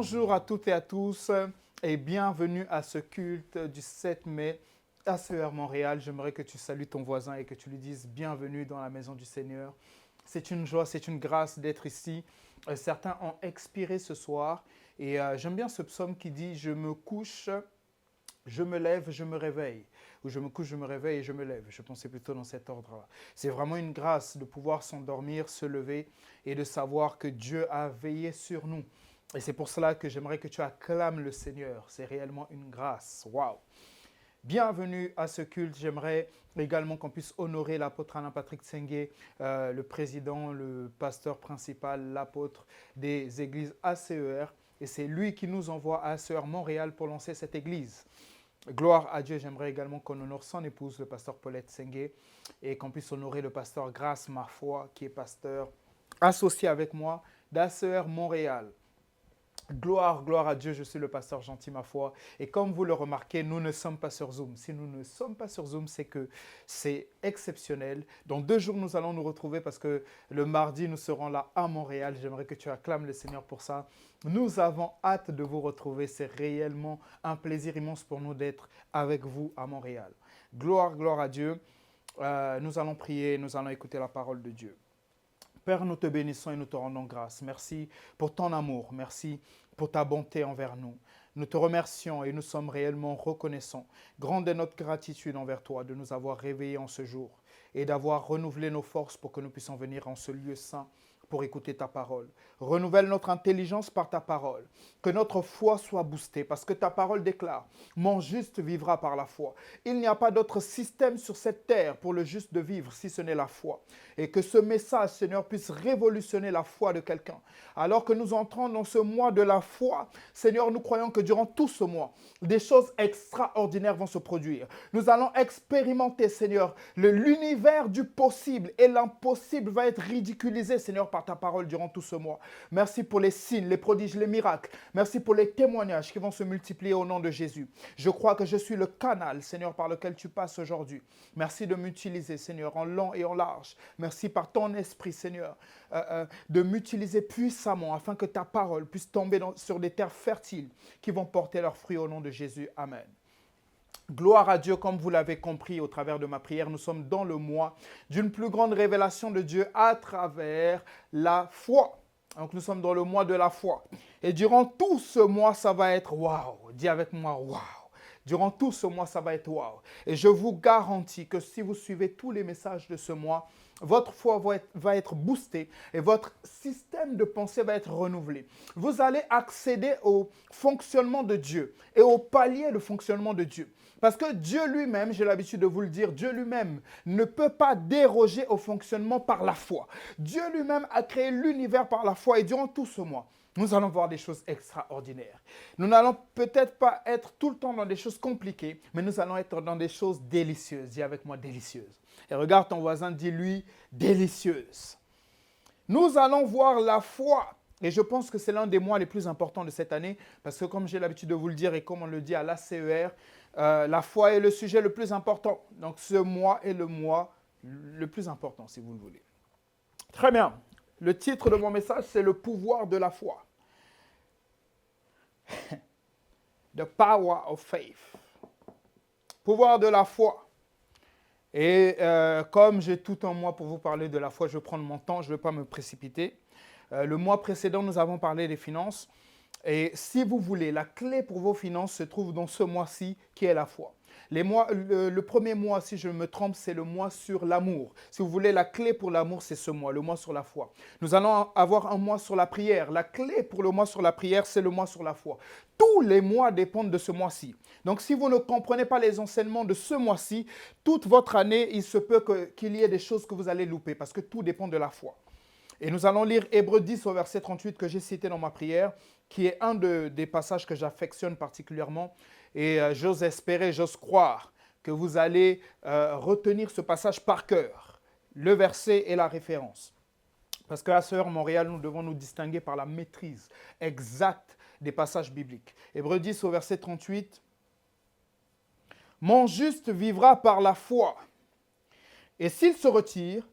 Bonjour à toutes et à tous et bienvenue à ce culte du 7 mai à ACER Montréal. J'aimerais que tu salues ton voisin et que tu lui dises bienvenue dans la maison du Seigneur. C'est une joie, c'est une grâce d'être ici. Certains ont expiré ce soir et j'aime bien ce psaume qui dit « Je me couche, je me lève, je me réveille » ou « Je me couche, je me réveille et je me lève ». Je pensais plutôt dans cet ordre-là. C'est vraiment une grâce de pouvoir s'endormir, se lever et de savoir que Dieu a veillé sur nous. Et c'est pour cela que j'aimerais que tu acclames le Seigneur. C'est réellement une grâce. Waouh! Bienvenue à ce culte. J'aimerais également qu'on puisse honorer l'apôtre Alain Patrick Tsengue, le président, le pasteur principal, l'apôtre des églises ACER. Et c'est lui qui nous envoie à ACER Montréal pour lancer cette église. Gloire à Dieu. J'aimerais également qu'on honore son épouse, le pasteur Paulette Tsengue, et qu'on puisse honorer le pasteur Grâce Marfoy, qui est pasteur associé avec moi d'ACER Montréal. Gloire, gloire à Dieu, je suis le pasteur Gentil Mafoy. Et comme vous le remarquez, nous ne sommes pas sur Zoom. Si nous ne sommes pas sur Zoom, c'est que c'est exceptionnel. Dans 2 jours, nous allons nous retrouver parce que le mardi, nous serons là à Montréal. J'aimerais que tu acclames le Seigneur pour ça. Nous avons hâte de vous retrouver. C'est réellement un plaisir immense pour nous d'être avec vous à Montréal. Gloire, gloire à Dieu. Nous allons prier, nous allons écouter la parole de Dieu. Père, nous te bénissons et nous te rendons grâce. Merci pour ton amour. Merci pour ta bonté envers nous. Nous te remercions et nous sommes réellement reconnaissants. Grande est notre gratitude envers toi de nous avoir réveillés en ce jour et d'avoir renouvelé nos forces pour que nous puissions venir en ce lieu saint pour écouter ta parole. Renouvelle notre intelligence par ta parole. Que notre foi soit boostée parce que ta parole déclare « Mon juste vivra par la foi ». Il n'y a pas d'autre système sur cette terre pour le juste de vivre si ce n'est la foi. Et que ce message, Seigneur, puisse révolutionner la foi de quelqu'un. Alors que nous entrons dans ce mois de la foi, Seigneur, nous croyons que durant tout ce mois, des choses extraordinaires vont se produire. Nous allons expérimenter, Seigneur, l'univers du possible et l'impossible va être ridiculisé, Seigneur, par ta parole durant tout ce mois. Merci pour les signes, les prodiges, les miracles. Merci pour les témoignages qui vont se multiplier au nom de Jésus. Je crois que je suis le canal, Seigneur, par lequel tu passes aujourd'hui. Merci de m'utiliser, Seigneur, en long et en large. Merci par ton esprit, Seigneur, de m'utiliser puissamment afin que ta parole puisse tomber sur des terres fertiles qui vont porter leurs fruits au nom de Jésus. Amen. Gloire à Dieu, comme vous l'avez compris au travers de ma prière, nous sommes dans le mois d'une plus grande révélation de Dieu à travers la foi. Donc nous sommes dans le mois de la foi. Et durant tout ce mois, ça va être waouh. Dis avec moi waouh. Durant tout ce mois, ça va être waouh. Et je vous garantis que si vous suivez tous les messages de ce mois, votre foi va être boostée et votre système de pensée va être renouvelé. Vous allez accéder au fonctionnement de Dieu et au palier de fonctionnement de Dieu. Parce que Dieu lui-même, j'ai l'habitude de vous le dire, Dieu lui-même ne peut pas déroger au fonctionnement par la foi. Dieu lui-même a créé l'univers par la foi et durant tout ce mois, nous allons voir des choses extraordinaires. Nous n'allons peut-être pas être tout le temps dans des choses compliquées, mais nous allons être dans des choses délicieuses. Dis avec moi délicieuses. Et regarde ton voisin, dis-lui délicieuse. Nous allons voir la foi. Et je pense que c'est l'un des mois les plus importants de cette année, parce que comme j'ai l'habitude de vous le dire et comme on le dit à l'ACER, la foi est le sujet le plus important. Donc ce mois est le mois le plus important, si vous le voulez. Très bien. Le titre de mon message, c'est le pouvoir de la foi. The power of faith. Pouvoir de la foi. Et comme j'ai tout un mois pour vous parler de la foi, je vais prendre mon temps, je ne vais pas me précipiter. Le mois précédent, nous avons parlé des finances. Et si vous voulez, la clé pour vos finances se trouve dans ce mois-ci, qui est la foi. Le premier mois, si je me trompe, c'est le mois sur l'amour. Si vous voulez, la clé pour l'amour, c'est ce mois, le mois sur la foi. Nous allons avoir un mois sur la prière. La clé pour le mois sur la prière, c'est le mois sur la foi. Tous les mois dépendent de ce mois-ci. Donc, si vous ne comprenez pas les enseignements de ce mois-ci, toute votre année, il se peut qu'il y ait des choses que vous allez louper parce que tout dépend de la foi. Et nous allons lire Hébreux 10 au verset 38 que j'ai cité dans ma prière, qui est un des passages que j'affectionne particulièrement. Et j'ose espérer, j'ose croire que vous allez retenir ce passage par cœur, le verset et la référence. Parce qu'à ACER Montréal, nous devons nous distinguer par la maîtrise exacte des passages bibliques. Hébreux 10 au verset 38. « Mon juste vivra par la foi, et s'il se retire,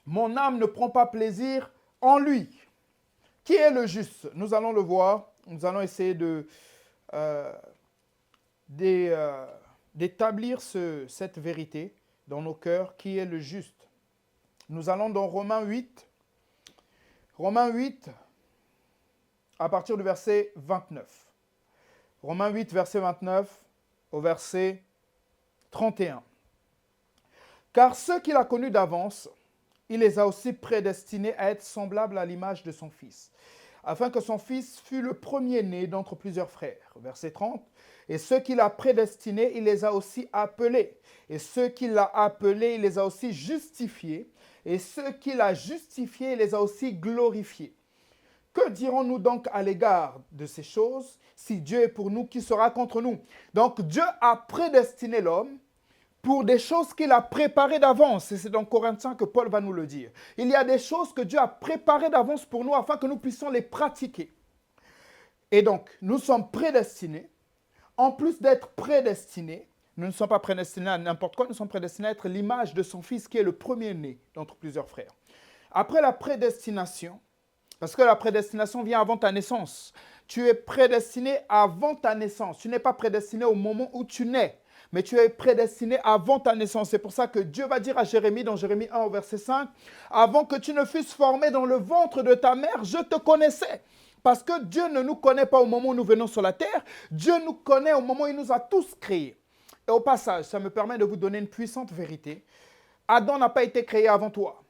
mon âme ne prend pas plaisir en lui. » Qui est le juste? Nous allons le voir. Nous allons essayer d'établir cette vérité dans nos cœurs. Qui est le juste? Nous allons dans Romains 8. Romains 8, à partir du verset 29. Romains 8, verset 29 au verset 31. Car ceux qu'il a connus d'avance, il les a aussi prédestinés à être semblables à l'image de son Fils, afin que son Fils fût le premier-né d'entre plusieurs frères. Verset 30. Et ceux qu'il a prédestinés, il les a aussi appelés. Et ceux qu'il a appelés, il les a aussi justifiés. Et ceux qu'il a justifiés, il les a aussi glorifiés. Que dirons-nous donc à l'égard de ces choses? Si Dieu est pour nous, qui sera contre nous? Donc Dieu a prédestiné l'homme pour des choses qu'il a préparées d'avance. Et c'est dans Corinthiens que Paul va nous le dire. Il y a des choses que Dieu a préparées d'avance pour nous afin que nous puissions les pratiquer. Et donc, nous sommes prédestinés. En plus d'être prédestinés, nous ne sommes pas prédestinés à n'importe quoi, nous sommes prédestinés à être l'image de son Fils qui est le premier-né d'entre plusieurs frères. Après la prédestination, parce que la prédestination vient avant ta naissance, tu es prédestiné avant ta naissance. Tu n'es pas prédestiné au moment où tu nais, mais tu es prédestiné avant ta naissance. C'est pour ça que Dieu va dire à Jérémie, dans Jérémie 1 au verset 5, « Avant que tu ne fusses formé dans le ventre de ta mère, je te connaissais. » Parce que Dieu ne nous connaît pas au moment où nous venons sur la terre, Dieu nous connaît au moment où il nous a tous créés. Et au passage, ça me permet de vous donner une puissante vérité. Adam n'a pas été créé avant toi.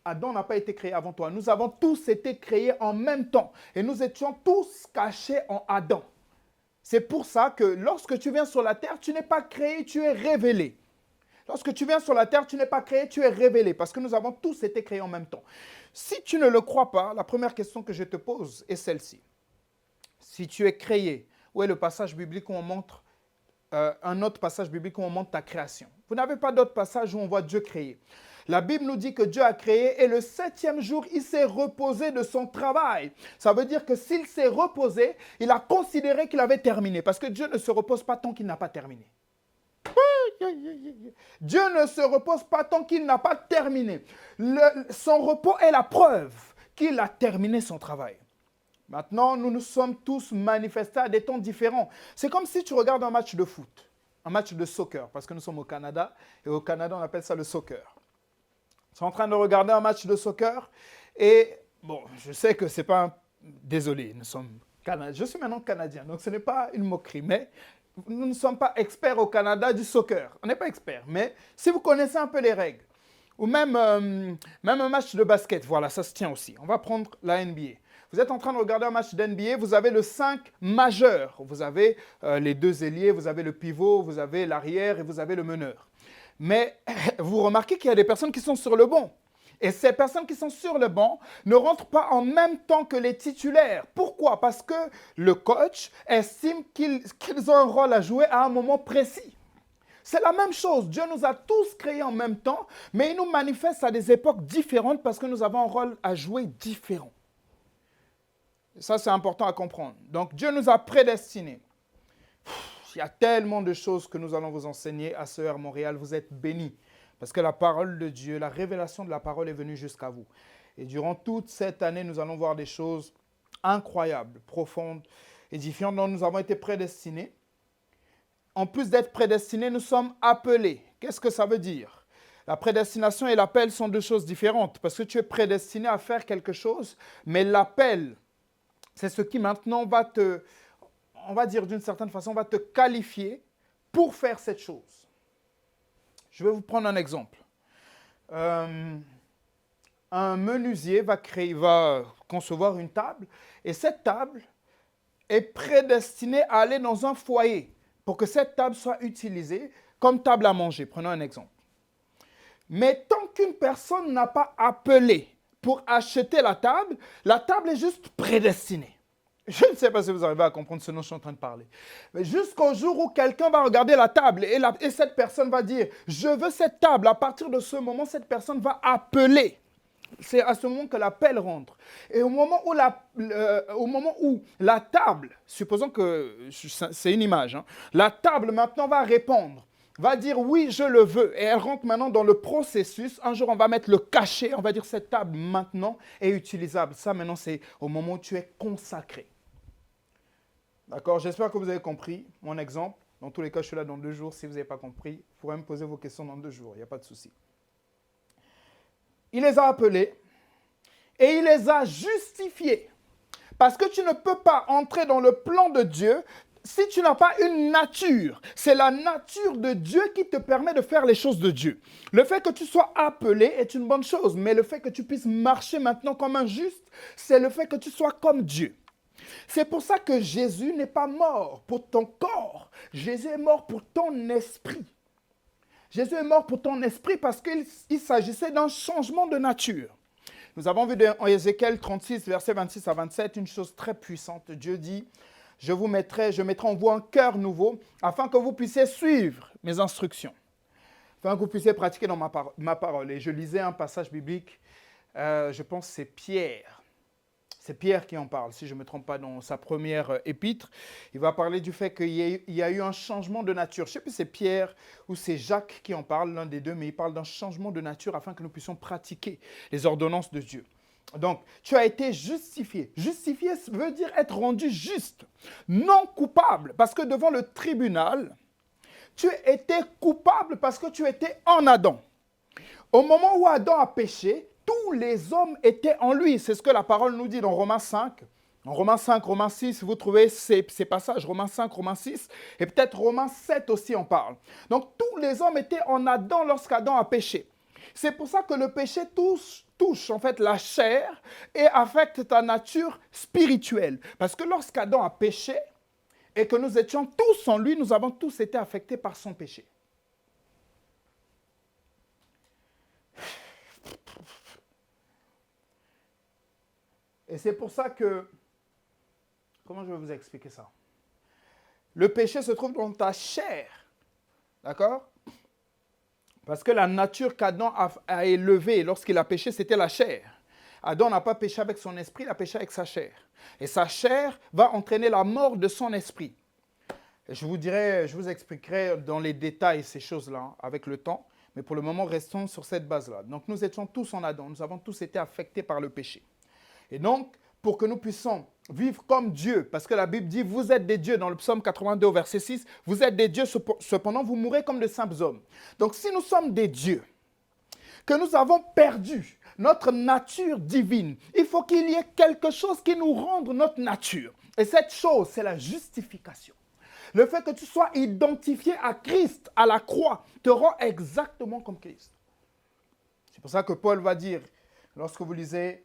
Adam n'a pas été créé avant toi. Nous avons tous été créés en même temps. Et nous étions tous cachés en Adam. C'est pour ça que lorsque tu viens sur la terre, tu n'es pas créé, tu es révélé. Lorsque tu viens sur la terre, tu n'es pas créé, tu es révélé. Parce que nous avons tous été créés en même temps. Si tu ne le crois pas, la première question que je te pose est celle-ci. Si tu es créé, où est le passage biblique où on montre un autre passage biblique où on montre ta création? Vous n'avez pas d'autre passage où on voit Dieu créer. La Bible nous dit que Dieu a créé et le 7e jour, il s'est reposé de son travail. Ça veut dire que s'il s'est reposé, il a considéré qu'il avait terminé. Parce que Dieu ne se repose pas tant qu'il n'a pas terminé. Dieu ne se repose pas tant qu'il n'a pas terminé. Son repos est la preuve qu'il a terminé son travail. Maintenant, nous nous sommes tous manifestés à des temps différents. C'est comme si tu regardes un match de foot, un match de soccer, parce que nous sommes au Canada, et au Canada, on appelle ça le soccer. Tu es en train de regarder un match de soccer, et bon, je sais que c'est pas... Désolé, nous sommes Canadiens. Je suis maintenant Canadien, donc ce n'est pas une moquerie, mais nous ne sommes pas experts au Canada du soccer. On n'est pas experts, mais si vous connaissez un peu les règles, ou même un match de basket, voilà, ça se tient aussi. On va prendre la NBA. Vous êtes en train de regarder un match d'NBA, vous avez le 5 majeur. Vous avez les deux ailiers, vous avez le pivot, vous avez l'arrière et vous avez le meneur. Mais vous remarquez qu'il y a des personnes qui sont sur le banc. Et ces personnes qui sont sur le banc ne rentrent pas en même temps que les titulaires. Pourquoi? Parce que le coach estime qu'ils ont un rôle à jouer à un moment précis. C'est la même chose. Dieu nous a tous créés en même temps, mais il nous manifeste à des époques différentes parce que nous avons un rôle à jouer différent. Ça, c'est important à comprendre. Donc, Dieu nous a prédestinés. Il y a tellement de choses que nous allons vous enseigner à CER Montréal. Vous êtes bénis. Parce que la parole de Dieu, la révélation de la parole est venue jusqu'à vous. Et durant toute cette année, nous allons voir des choses incroyables, profondes, édifiantes dont nous avons été prédestinés. En plus d'être prédestinés, nous sommes appelés. Qu'est-ce que ça veut dire? La prédestination et l'appel sont deux choses différentes. Parce que tu es prédestiné à faire quelque chose, mais l'appel, c'est ce qui maintenant va te, on va dire d'une certaine façon, va te qualifier pour faire cette chose. Je vais vous prendre un exemple. Un menuisier va concevoir une table et cette table est prédestinée à aller dans un foyer pour que cette table soit utilisée comme table à manger. Prenons un exemple. Mais tant qu'une personne n'a pas appelé pour acheter la table est juste prédestinée. Je ne sais pas si vous arrivez à comprendre ce dont je suis en train de parler. Mais jusqu'au jour où quelqu'un va regarder la table et cette personne va dire « Je veux cette table », à partir de ce moment, cette personne va appeler. C'est à ce moment que l'appel rentre. Et au moment où la table, supposons que c'est une image, hein, la table maintenant va répondre, va dire oui, je le veux. Et elle rentre maintenant dans le processus. Un jour, on va mettre le cachet. On va dire cette table maintenant est utilisable. Ça, maintenant, c'est au moment où tu es consacré. D'accord? J'espère que vous avez compris mon exemple. Dans tous les cas, je suis là dans 2 jours. Si vous n'avez pas compris, vous pourrez me poser vos questions dans 2 jours. Il n'y a pas de souci. Il les a appelés et il les a justifiés. Parce que tu ne peux pas entrer dans le plan de Dieu si tu n'as pas une nature. C'est la nature de Dieu qui te permet de faire les choses de Dieu. Le fait que tu sois appelé est une bonne chose, mais le fait que tu puisses marcher maintenant comme un juste, c'est le fait que tu sois comme Dieu. C'est pour ça que Jésus n'est pas mort pour ton corps. Jésus est mort pour ton esprit. Jésus est mort pour ton esprit parce qu'il s'agissait d'un changement de nature. Nous avons vu dans Ézéchiel 36, versets 26 à 27, une chose très puissante. Dieu dit, je mettrai en vous un cœur nouveau afin que vous puissiez suivre mes instructions, afin que vous puissiez pratiquer dans ma parole. Et je lisais un passage biblique, je pense que c'est Pierre. C'est Pierre qui en parle, si je ne me trompe pas, dans sa première épître. Il va parler du fait qu'il y a eu un changement de nature. Je ne sais plus si c'est Pierre ou c'est Jacques qui en parle, l'un des deux, mais il parle d'un changement de nature afin que nous puissions pratiquer les ordonnances de Dieu. Donc, tu as été justifié. Justifié veut dire être rendu juste, non coupable, parce que devant le tribunal, tu étais coupable parce que tu étais en Adam. Au moment où Adam a péché, tous les hommes étaient en lui. C'est ce que la parole nous dit dans Romains 5. En Romains 5, Romains 6, vous trouvez ces passages, Romains 5, Romains 6, et peut-être Romains 7 aussi en parle. Donc tous les hommes étaient en Adam lorsqu'Adam a péché. C'est pour ça que le péché touche en fait la chair et affecte ta nature spirituelle. Parce que lorsqu'Adam a péché et que nous étions tous en lui, nous avons tous été affectés par son péché. Et c'est pour ça que, comment je vais vous expliquer ça? Le péché se trouve dans ta chair, d'accord? Parce que la nature qu'Adam a élevée lorsqu'il a péché, c'était la chair. Adam n'a pas péché avec son esprit, il a péché avec sa chair. Et sa chair va entraîner la mort de son esprit. Et je vous expliquerai dans les détails ces choses-là avec le temps. Mais pour le moment, restons sur cette base-là. Donc nous étions tous en Adam, nous avons tous été affectés par le péché. Et donc, pour que nous puissions vivre comme Dieu, parce que la Bible dit, vous êtes des dieux, dans le psaume 82 au verset 6, vous êtes des dieux, cependant vous mourrez comme de simples hommes. Donc si nous sommes des dieux, que nous avons perdu notre nature divine, il faut qu'il y ait quelque chose qui nous rende notre nature. Et cette chose, c'est la justification. Le fait que tu sois identifié à Christ, à la croix, te rend exactement comme Christ. C'est pour ça que Paul va dire, lorsque vous lisez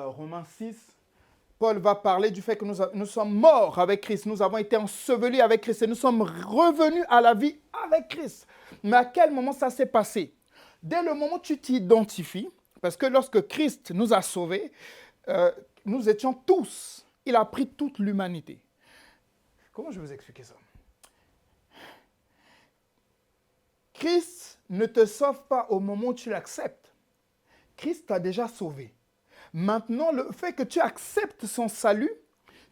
Romains 6, Paul va parler du fait que nous sommes morts avec Christ, nous avons été ensevelis avec Christ et nous sommes revenus à la vie avec Christ. Mais à quel moment ça s'est passé? Dès le moment où tu t'identifies, parce que lorsque Christ nous a sauvés, nous étions tous, il a pris toute l'humanité. Comment je vais vous expliquer ça? Christ ne te sauve pas au moment où tu l'acceptes. Christ t'a déjà sauvé. Maintenant, le fait que tu acceptes son salut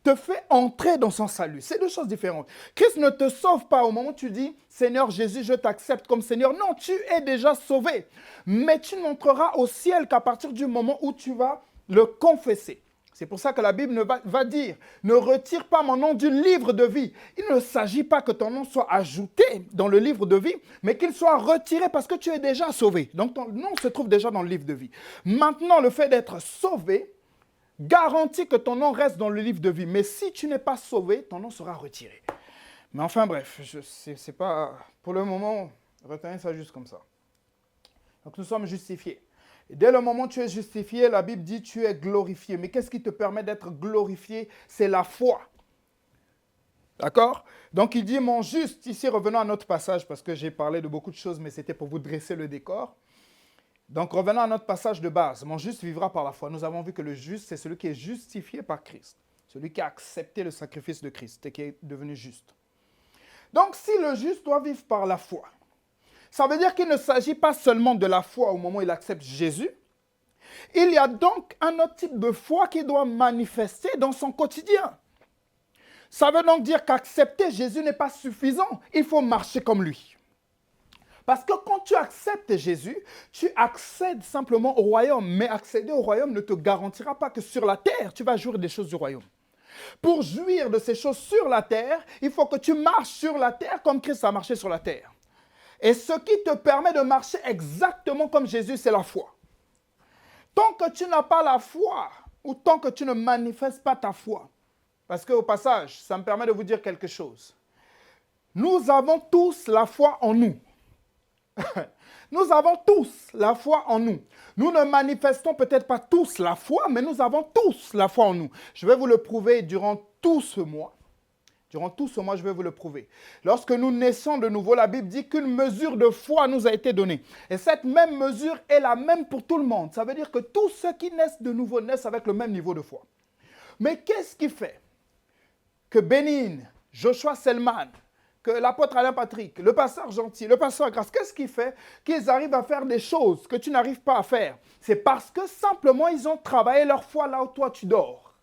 te fait entrer dans son salut. C'est 2 choses différentes. Christ ne te sauve pas au moment où tu dis « Seigneur Jésus, je t'accepte comme Seigneur ». Non, tu es déjà sauvé. Mais tu n'entreras au ciel qu'à partir du moment où tu vas le confesser. C'est pour ça que la Bible va dire « Ne retire pas mon nom du livre de vie ». Il ne s'agit pas que ton nom soit ajouté dans le livre de vie, mais qu'il soit retiré parce que tu es déjà sauvé. Donc ton nom se trouve déjà dans le livre de vie. Maintenant, le fait d'être sauvé garantit que ton nom reste dans le livre de vie. Mais si tu n'es pas sauvé, ton nom sera retiré. Mais enfin bref, c'est pas... Pour le moment, retenez ça juste comme ça. Donc nous sommes justifiés. Et dès le moment où tu es justifié, la Bible dit tu es glorifié. Mais qu'est-ce qui te permet d'être glorifié? C'est la foi. D'accord? Donc il dit mon juste, ici revenons à notre passage parce que j'ai parlé de beaucoup de choses, mais c'était pour vous dresser le décor. Donc revenons à notre passage de base. Mon juste vivra par la foi. Nous avons vu que le juste, c'est celui qui est justifié par Christ. Celui qui a accepté le sacrifice de Christ et qui est devenu juste. Donc si le juste doit vivre par la foi, ça veut dire qu'il ne s'agit pas seulement de la foi au moment où il accepte Jésus. Il y a donc un autre type de foi qui doit manifester dans son quotidien. Ça veut donc dire qu'accepter Jésus n'est pas suffisant. Il faut marcher comme lui. Parce que quand tu acceptes Jésus, tu accèdes simplement au royaume. Mais accéder au royaume ne te garantira pas que sur la terre, tu vas jouir des choses du royaume. Pour jouir de ces choses sur la terre, il faut que tu marches sur la terre comme Christ a marché sur la terre. Et ce qui te permet de marcher exactement comme Jésus, c'est la foi. Tant que tu n'as pas la foi, ou tant que tu ne manifestes pas ta foi, parce qu'au passage, ça me permet de vous dire quelque chose. Nous avons tous la foi en nous. Nous avons tous la foi en nous. Nous ne manifestons peut-être pas tous la foi, mais nous avons tous la foi en nous. Je vais vous le prouver durant tout ce mois. Durant tout ce mois, je vais vous le prouver. Lorsque nous naissons de nouveau, la Bible dit qu'une mesure de foi nous a été donnée. Et cette même mesure est la même pour tout le monde. Ça veut dire que tous ceux qui naissent de nouveau naissent avec le même niveau de foi. Mais qu'est-ce qui fait que Bénin, Joshua Selman, que l'apôtre Alain Patrick, le pasteur Gentil, le pasteur Grace, qu'est-ce qui fait qu'ils arrivent à faire des choses que tu n'arrives pas à faire? C'est parce que simplement ils ont travaillé leur foi là où toi tu dors.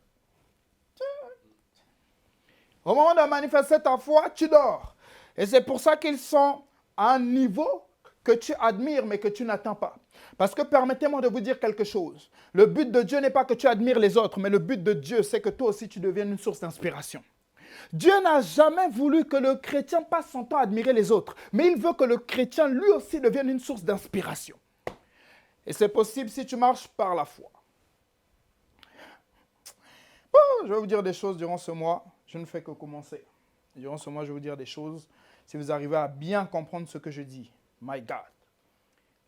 Au moment de manifester ta foi, tu dors. Et c'est pour ça qu'ils sont à un niveau que tu admires mais que tu n'atteins pas. Parce que permettez-moi de vous dire quelque chose. Le but de Dieu n'est pas que tu admires les autres, mais le but de Dieu, c'est que toi aussi tu deviennes une source d'inspiration. Dieu n'a jamais voulu que le chrétien passe son temps à admirer les autres, mais il veut que le chrétien lui aussi devienne une source d'inspiration. Et c'est possible si tu marches par la foi. Bon, je vais vous dire des choses durant ce mois. Je ne fais que commencer. Durant ce mois, je vais vous dire des choses. Si vous arrivez à bien comprendre ce que je dis, my God,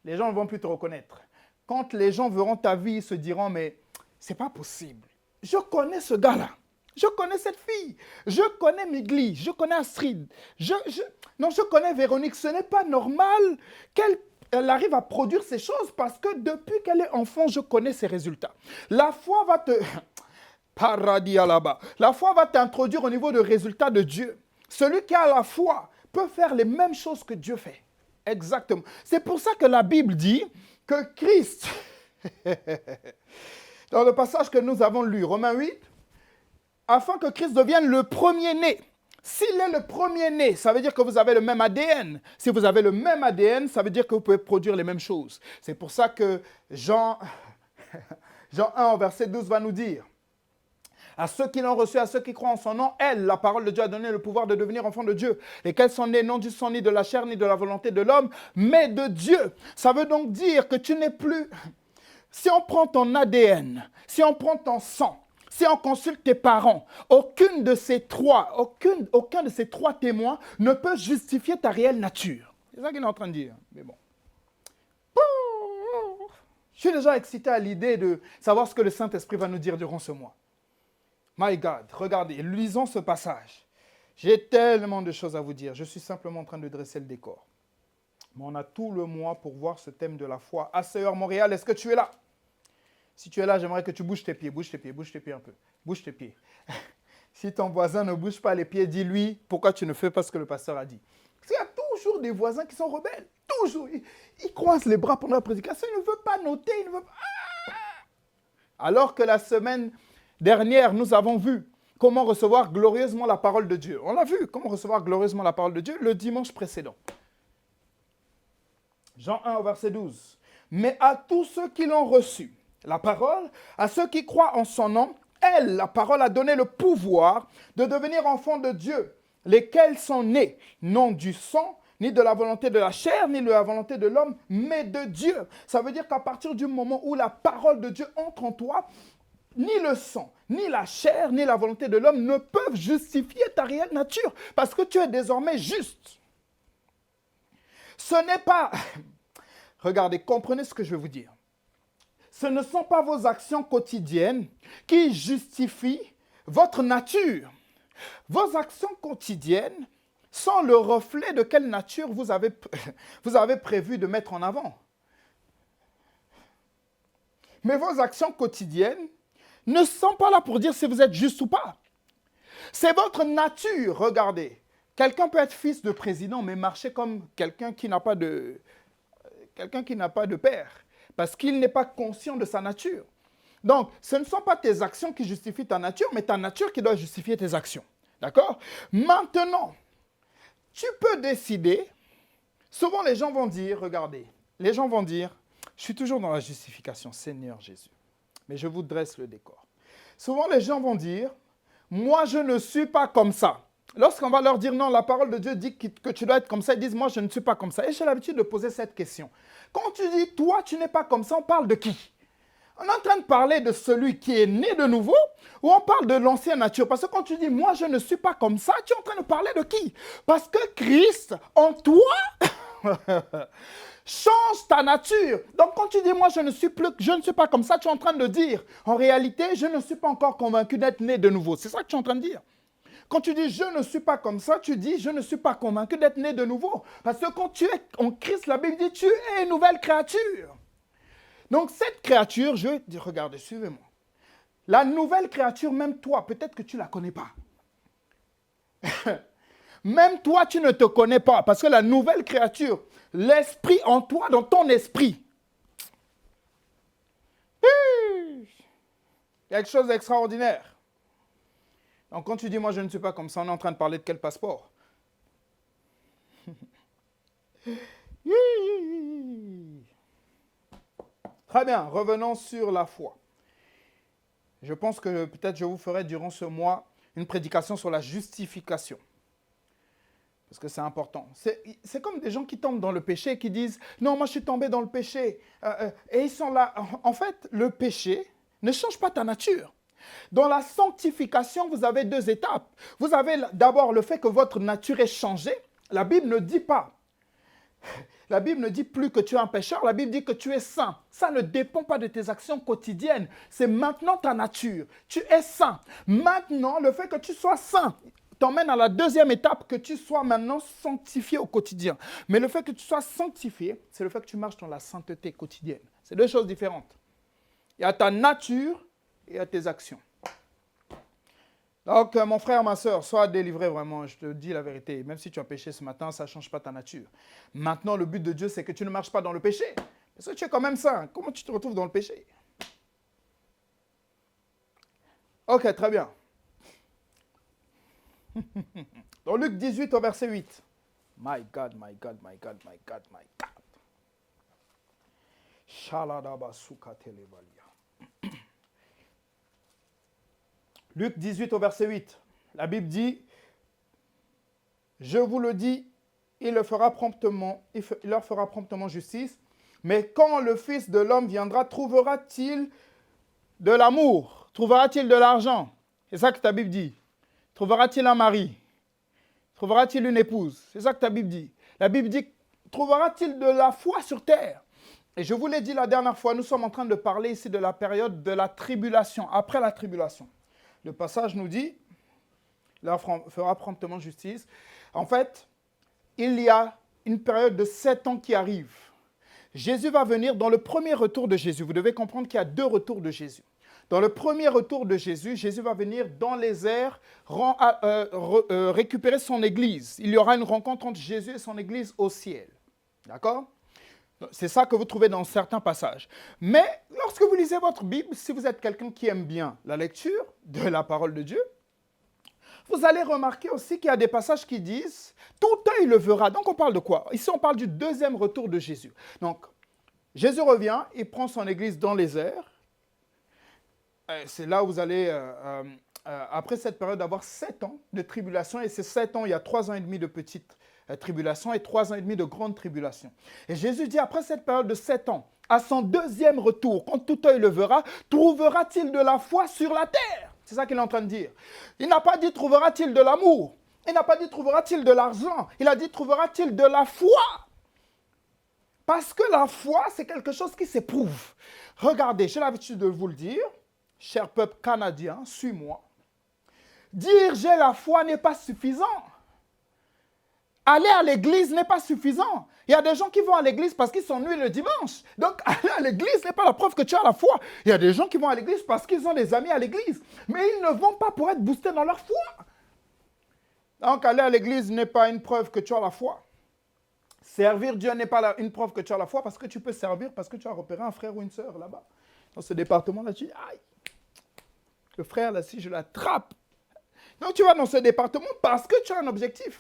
les gens ne vont plus te reconnaître. Quand les gens verront ta vie, ils se diront, mais c'est pas possible. Je connais ce gars-là. Je connais cette fille. Je connais Migli. Je connais Astrid. Je connais Véronique. Ce n'est pas normal qu'elle arrive à produire ces choses parce que depuis qu'elle est enfant, je connais ses résultats. La foi va te... Paradis à là-bas. La foi va t'introduire au niveau de résultats de Dieu. Celui qui a la foi peut faire les mêmes choses que Dieu fait. Exactement. C'est pour ça que la Bible dit que Christ, dans le passage que nous avons lu, Romains 8, afin que Christ devienne le premier-né. S'il est le premier-né, ça veut dire que vous avez le même ADN. Si vous avez le même ADN, ça veut dire que vous pouvez produire les mêmes choses. C'est pour ça que Jean 1, verset 12 va nous dire, à ceux qui l'ont reçu, à ceux qui croient en son nom, elle, la parole de Dieu, a donné le pouvoir de devenir enfants de Dieu. Lesquels sont nés non du sang, ni de la chair, ni de la volonté de l'homme, mais de Dieu. Ça veut donc dire que tu n'es plus... Si on prend ton ADN, si on prend ton sang, si on consulte tes parents, aucun de ces trois témoins ne peut justifier ta réelle nature. C'est ça qu'il est en train de dire. Mais bon. Je suis déjà excité à l'idée de savoir ce que le Saint-Esprit va nous dire durant ce mois. My God, regardez, lisons ce passage. J'ai tellement de choses à vous dire. Je suis simplement en train de dresser le décor. Mais on a tout le mois pour voir ce thème de la foi. ACER Montréal, est-ce que tu es là? Si tu es là, j'aimerais que tu bouges tes pieds un peu. Bouge tes pieds. Si ton voisin ne bouge pas les pieds, dis-lui pourquoi tu ne fais pas ce que le pasteur a dit. Parce qu'il y a toujours des voisins qui sont rebelles. Toujours. Ils croisent les bras pendant la prédication. Ils ne veulent pas noter. Ils ne veulent pas... Alors que la semaine dernière, nous avons vu comment recevoir glorieusement la parole de Dieu. On a vu comment recevoir glorieusement la parole de Dieu le dimanche précédent. Jean 1, verset 12. Mais à tous ceux qui l'ont reçu, la parole, à ceux qui croient en son nom, elle, la parole, a donné le pouvoir de devenir enfants de Dieu, lesquels sont nés, non du sang, ni de la volonté de la chair, ni de la volonté de l'homme, mais de Dieu. Ça veut dire qu'à partir du moment où la parole de Dieu entre en toi, ni le sang, ni la chair, ni la volonté de l'homme ne peuvent justifier ta réelle nature, parce que tu es désormais juste. Ce n'est pas... Regardez, comprenez ce que je vais vous dire. Ce ne sont pas vos actions quotidiennes qui justifient votre nature. Vos actions quotidiennes sont le reflet de quelle nature vous avez prévu de mettre en avant. Mais vos actions quotidiennes ne sont pas là pour dire si vous êtes juste ou pas. C'est votre nature, regardez. Quelqu'un peut être fils de président, mais marcher comme quelqu'un qui n'a pas de père, parce qu'il n'est pas conscient de sa nature. Donc, ce ne sont pas tes actions qui justifient ta nature, mais ta nature qui doit justifier tes actions. D'accord? Maintenant, tu peux décider. Souvent, les gens vont dire, regardez, les gens vont dire, je suis toujours dans la justification, Seigneur Jésus. Mais je vous dresse le décor. Souvent, les gens vont dire, moi, je ne suis pas comme ça. Lorsqu'on va leur dire non, la parole de Dieu dit que tu dois être comme ça, ils disent, moi, je ne suis pas comme ça. Et j'ai l'habitude de poser cette question. Quand tu dis, toi, tu n'es pas comme ça, on parle de qui? On est en train de parler de celui qui est né de nouveau ou on parle de l'ancienne nature? Parce que quand tu dis, moi, je ne suis pas comme ça, tu es en train de parler de qui? Parce que Christ, en toi, change ta nature. Donc quand tu dis, moi, je ne suis pas comme ça, tu es en train de dire, en réalité, je ne suis pas encore convaincu d'être né de nouveau. C'est ça que tu es en train de dire. Quand tu dis, je ne suis pas comme ça, tu dis, je ne suis pas convaincu d'être né de nouveau. Parce que quand tu es en Christ, la Bible dit, tu es une nouvelle créature. Donc cette créature, je dis, regardez, suivez-moi. La nouvelle créature, même toi, peut-être que tu ne la connais pas. Même toi, tu ne te connais pas. Parce que la nouvelle créature, l'esprit en toi, dans ton esprit. Quelque chose d'extraordinaire. Donc quand tu dis, moi je ne suis pas comme ça, on est en train de parler de quel passeport? Très bien, revenons sur la foi. Je pense que peut-être je vous ferai durant ce mois une prédication sur la justification. Parce que c'est important. C'est comme des gens qui tombent dans le péché et qui disent « Non, moi je suis tombé dans le péché. » Et ils sont là. En fait, le péché ne change pas ta nature. Dans la sanctification, vous avez deux étapes. Vous avez d'abord le fait que votre nature est changée. La Bible ne dit pas. La Bible ne dit plus que tu es un pécheur, la Bible dit que tu es saint. Ça ne dépend pas de tes actions quotidiennes. C'est maintenant ta nature. Tu es saint. Maintenant, le fait que tu sois saint t'emmène à la deuxième étape, que tu sois maintenant sanctifié au quotidien. Mais le fait que tu sois sanctifié, c'est le fait que tu marches dans la sainteté quotidienne. C'est deux choses différentes. Il y a ta nature et il y a tes actions. Donc, mon frère, ma soeur, sois délivré vraiment, je te dis la vérité. Même si tu as péché ce matin, ça ne change pas ta nature. Maintenant, le but de Dieu, c'est que tu ne marches pas dans le péché. Parce que tu es quand même saint. Comment tu te retrouves dans le péché? Ok, très bien. Dans Luc 18 au verset 8. My God, my God, my God, my God, my God. Luc 18 au verset 8. La Bible dit, je vous le dis, il leur fera promptement justice. Mais quand le Fils de l'homme viendra, trouvera-t-il de l'amour? Trouvera-t-il de l'argent? C'est ça que ta Bible dit. Trouvera-t-il un mari? Trouvera-t-il une épouse? C'est ça que ta Bible dit. La Bible dit, trouvera-t-il de la foi sur terre? Et je vous l'ai dit la dernière fois, nous sommes en train de parler ici de la période de la tribulation, après la tribulation. Le passage nous dit, il leur fera promptement justice. En fait, il y a une période de 7 ans qui arrive. Jésus va venir dans le premier retour de Jésus. Vous devez comprendre qu'il y a 2 retours de Jésus. Dans le premier retour de Jésus, Jésus va venir dans les airs récupérer son église. Il y aura une rencontre entre Jésus et son église au ciel. D'accord? C'est ça que vous trouvez dans certains passages. Mais lorsque vous lisez votre Bible, si vous êtes quelqu'un qui aime bien la lecture de la parole de Dieu, vous allez remarquer aussi qu'il y a des passages qui disent « Tout œil le verra ». Donc on parle de quoi? Ici, on parle du deuxième retour de Jésus. Donc, Jésus revient, il prend son église dans les airs. C'est là où vous allez, après cette période, avoir 7 ans de tribulation. Et ces 7 ans, il y a 3 ans et demi de petite tribulation et 3 ans et demi de grande tribulation. Et Jésus dit, après cette période de 7 ans, à son deuxième retour, quand tout œil le verra, trouvera-t-il de la foi sur la terre? C'est ça qu'il est en train de dire. Il n'a pas dit, trouvera-t-il de l'amour? Il n'a pas dit, trouvera-t-il de l'argent? Il a dit, trouvera-t-il de la foi? Parce que la foi, c'est quelque chose qui s'éprouve. Regardez, j'ai l'habitude de vous le dire, cher peuple canadien, suis-moi. Dire j'ai la foi n'est pas suffisant. Aller à l'église n'est pas suffisant. Il y a des gens qui vont à l'église parce qu'ils s'ennuient le dimanche. Donc, aller à l'église n'est pas la preuve que tu as la foi. Il y a des gens qui vont à l'église parce qu'ils ont des amis à l'église. Mais ils ne vont pas pour être boostés dans leur foi. Donc, aller à l'église n'est pas une preuve que tu as la foi. Servir Dieu n'est pas une preuve que tu as la foi parce que tu peux servir parce que tu as repéré un frère ou une sœur là-bas. Dans ce département-là, tu dis, aïe, le frère là, si je l'attrape, Donc tu vas dans ce département parce que tu as un objectif.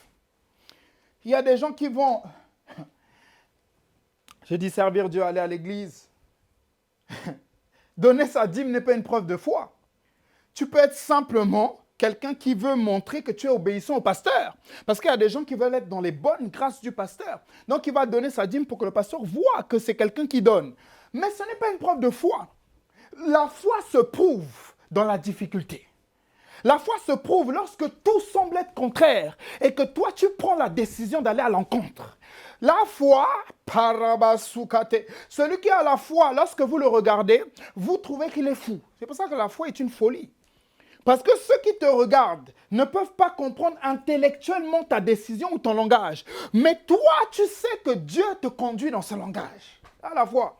Il y a des gens qui vont, je dis servir Dieu, aller à l'église. Donner sa dîme n'est pas une preuve de foi. Tu peux être simplement quelqu'un qui veut montrer que tu es obéissant au pasteur. Parce qu'il y a des gens qui veulent être dans les bonnes grâces du pasteur. Donc il va donner sa dîme pour que le pasteur voit que c'est quelqu'un qui donne. Mais ce n'est pas une preuve de foi. La foi se prouve dans la difficulté. La foi se prouve lorsque tout semble être contraire et que toi, tu prends la décision d'aller à l'encontre. La foi, parabasukate, celui qui a la foi, lorsque vous le regardez, vous trouvez qu'il est fou. C'est pour ça que la foi est une folie. Parce que ceux qui te regardent ne peuvent pas comprendre intellectuellement ta décision ou ton langage. Mais toi, tu sais que Dieu te conduit dans ce langage. À la foi.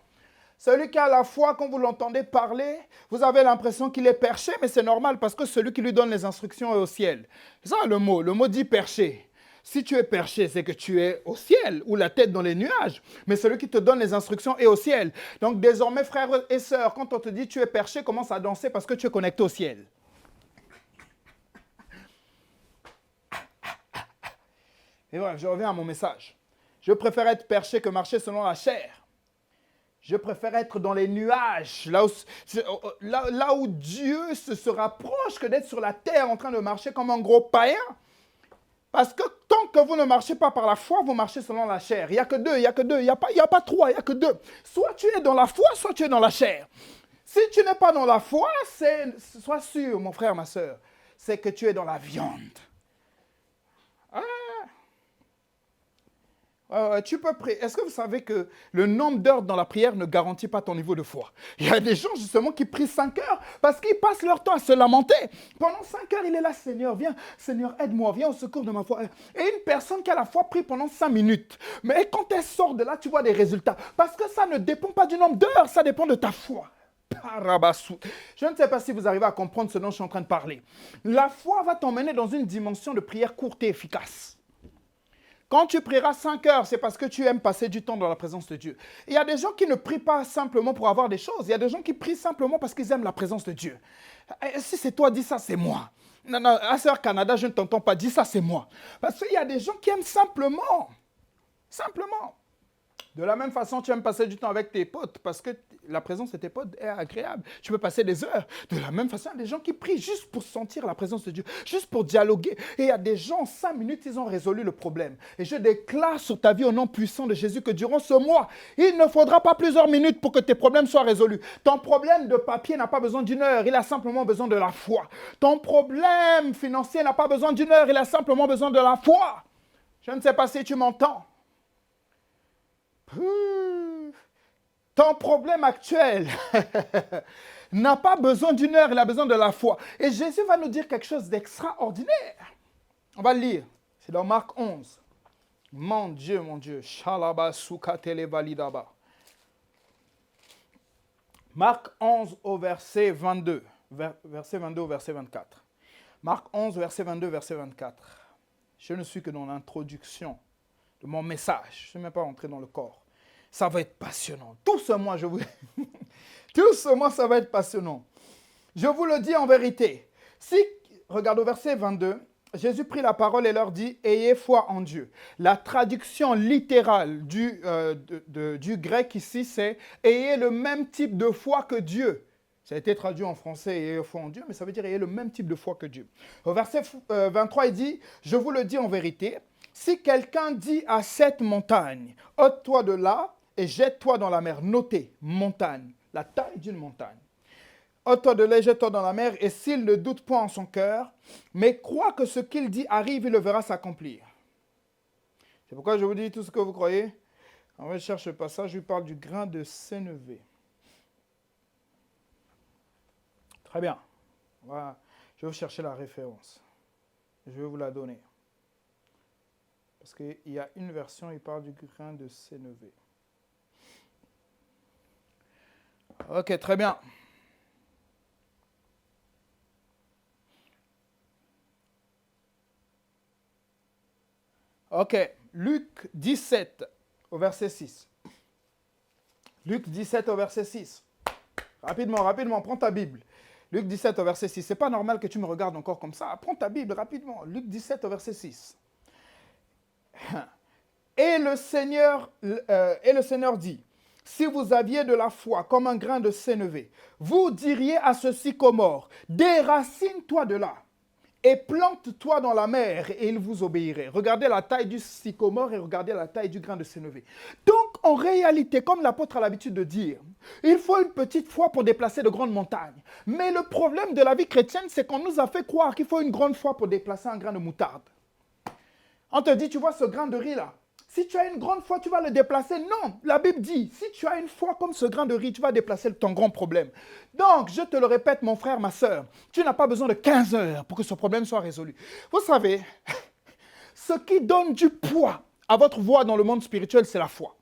Celui qui a la foi, quand vous l'entendez parler, vous avez l'impression qu'il est perché, mais c'est normal parce que celui qui lui donne les instructions est au ciel. C'est ça le mot. Le mot dit perché. Si tu es perché, c'est que tu es au ciel ou la tête dans les nuages. Mais celui qui te donne les instructions est au ciel. Donc désormais, frères et sœurs, quand on te dit tu es perché, commence à danser parce que tu es connecté au ciel. Et voilà, je reviens à mon message. Je préfère être perché que marcher selon la chair. Je préfère être dans les nuages, là où Dieu se rapproche que d'être sur la terre en train de marcher comme un gros païen. Parce que tant que vous ne marchez pas par la foi, vous marchez selon la chair. Il n'y a que deux, il n'y a pas trois, il n'y a que deux. Soit tu es dans la foi, soit tu es dans la chair. Si tu n'es pas dans la foi, sois sûr, mon frère, ma soeur, c'est que tu es dans la viande. Tu peux prier. Est-ce que vous savez que le nombre d'heures dans la prière ne garantit pas ton niveau de foi? Il y a des gens justement qui prient 5 heures parce qu'ils passent leur temps à se lamenter. Pendant 5 heures, il est là, Seigneur, viens, Seigneur, aide-moi, viens au secours de ma foi. Et une personne qui a la foi prie pendant 5 minutes. Mais quand elle sort de là, tu vois des résultats. Parce que ça ne dépend pas du nombre d'heures, ça dépend de ta foi. Je ne sais pas si vous arrivez à comprendre ce dont je suis en train de parler. La foi va t'emmener dans une dimension de prière courte et efficace. Quand tu prieras 5 heures, c'est parce que tu aimes passer du temps dans la présence de Dieu. Il y a des gens qui ne prient pas simplement pour avoir des choses. Il y a des gens qui prient simplement parce qu'ils aiment la présence de Dieu. Et si c'est toi, dis ça, c'est moi. Non, à Sœur Canada, je ne t'entends pas. Dis ça, c'est moi. Parce qu'il y a des gens qui aiment simplement. Simplement. De la même façon, tu aimes passer du temps avec tes potes parce que la présence de tes potes est agréable. Tu peux passer des heures. De la même façon, il y a des gens qui prient juste pour sentir la présence de Dieu, juste pour dialoguer. Et il y a des gens, en 5 minutes, ils ont résolu le problème. Et je déclare sur ta vie au nom puissant de Jésus que durant ce mois, il ne faudra pas plusieurs minutes pour que tes problèmes soient résolus. Ton problème de papier n'a pas besoin d'1 heure, il a simplement besoin de la foi. Ton problème financier n'a pas besoin d'1 heure, il a simplement besoin de la foi. Je ne sais pas si tu m'entends. Ton problème actuel n'a pas besoin d'1 heure, il a besoin de la foi. Et Jésus va nous dire quelque chose d'extraordinaire. On va le lire. C'est dans Marc 11. Mon Dieu, mon Dieu. Marc 11 au verset 22. Verset 22 au verset 24. Marc 11, verset 22, verset 24. Je ne suis que dans l'introduction de mon message. Je ne suis même pas entré dans le corps. Ça va être passionnant. Tout ce mois, tout ce mois, ça va être passionnant. Je vous le dis en vérité. Regarde au verset 22, Jésus prit la parole et leur dit « Ayez foi en Dieu ». La traduction littérale du grec ici, c'est « Ayez le même type de foi que Dieu ». Ça a été traduit en français « Ayez foi en Dieu », mais ça veut dire « Ayez le même type de foi que Dieu ». Au verset 23, il dit « Je vous le dis en vérité, si quelqu'un dit à cette montagne, ôte-toi de là et jette-toi dans la mer. » Notez, montagne, la taille d'une montagne. Ôte-toi de là et jette-toi dans la mer, et s'il ne doute point en son cœur, mais croit que ce qu'il dit arrive, il le verra s'accomplir. C'est pourquoi je vous dis tout ce que vous croyez. En vrai, je cherche le passage, je lui parle du grain de sénévé. Très bien. Voilà. Je vais vous chercher la référence. Je vais vous la donner. Parce qu'il y a une version, il parle du grain de sénévé. Ok, très bien. Ok, Luc 17 au verset 6. Luc 17 au verset 6. Rapidement, prends ta Bible. Luc 17 au verset 6. Ce n'est pas normal que tu me regardes encore comme ça. Prends ta Bible rapidement. Luc 17 au verset 6. Et le Seigneur dit, si vous aviez de la foi comme un grain de sénévé, vous diriez à ce sycomore, déracine-toi de là et plante-toi dans la mer et il vous obéirait. Regardez la taille du sycomore et regardez la taille du grain de sénévé. Donc, en réalité, comme l'apôtre a l'habitude de dire, il faut une petite foi pour déplacer de grandes montagnes. Mais le problème de la vie chrétienne, c'est qu'on nous a fait croire qu'il faut une grande foi pour déplacer un grain de moutarde. On te dit, tu vois ce grain de riz là, si tu as une grande foi, tu vas le déplacer. Non, la Bible dit, si tu as une foi comme ce grain de riz, tu vas déplacer ton grand problème. Donc, je te le répète, mon frère, ma soeur, tu n'as pas besoin de 15 heures pour que ce problème soit résolu. Vous savez, ce qui donne du poids à votre voix dans le monde spirituel, c'est la foi.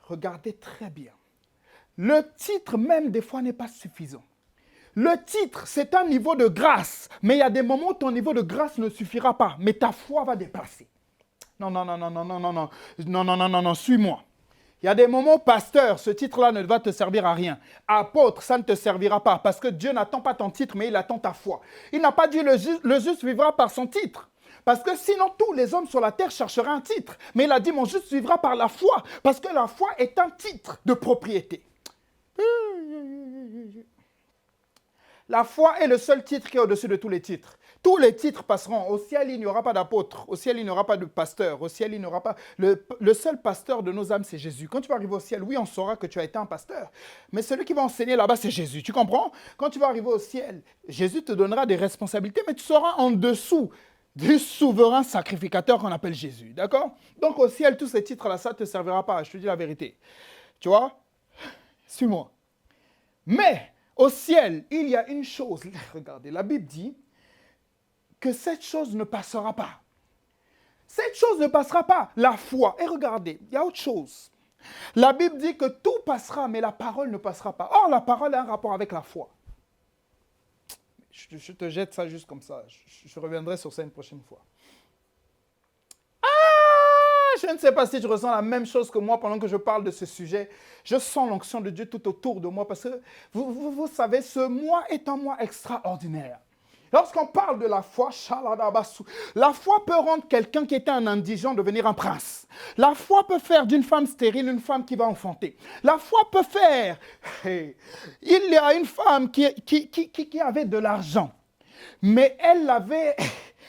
Regardez très bien. Le titre même, des fois, n'est pas suffisant. Le titre, c'est un niveau de grâce, mais il y a des moments où ton niveau de grâce ne suffira pas, mais ta foi va dépasser. Non, suis-moi. Il y a des moments, pasteur, ce titre-là ne va te servir à rien. Apôtre, ça ne te servira pas, parce que Dieu n'attend pas ton titre, mais il attend ta foi. Il n'a pas dit le juste vivra par son titre. Parce que sinon, tous les hommes sur la terre chercheraient un titre. Mais il a dit, mon juste vivra par la foi, parce que la foi est un titre de propriété. La foi est le seul titre qui est au-dessus de tous les titres. Tous les titres passeront. Au ciel, il n'y aura pas d'apôtre. Au ciel, il n'y aura pas de pasteur. Au ciel, il n'y aura pas... Le seul pasteur de nos âmes, c'est Jésus. Quand tu vas arriver au ciel, oui, on saura que tu as été un pasteur. Mais celui qui va enseigner là-bas, c'est Jésus. Tu comprends? Quand tu vas arriver au ciel, Jésus te donnera des responsabilités, mais tu seras en dessous du souverain sacrificateur qu'on appelle Jésus. D'accord? Donc au ciel, tous ces titres-là, ça ne te servira pas. Je te dis la vérité. Tu vois? Suis-moi. Mais au ciel, il y a une chose. Regardez, la Bible dit que cette chose ne passera pas. Cette chose ne passera pas, la foi. Et regardez, il y a autre chose. La Bible dit que tout passera, mais la parole ne passera pas. Or, la parole a un rapport avec la foi. Je te jette ça juste comme ça. Je reviendrai sur ça une prochaine fois. Je ne sais pas si tu ressens la même chose que moi pendant que je parle de ce sujet. Je sens l'onction de Dieu tout autour de moi parce que vous savez, ce mois est un mois extraordinaire. Lorsqu'on parle de la foi, la foi peut rendre quelqu'un qui était un indigent devenir un prince. La foi peut faire d'une femme stérile une femme qui va enfanter. La foi peut faire... Il y a une femme qui avait de l'argent, mais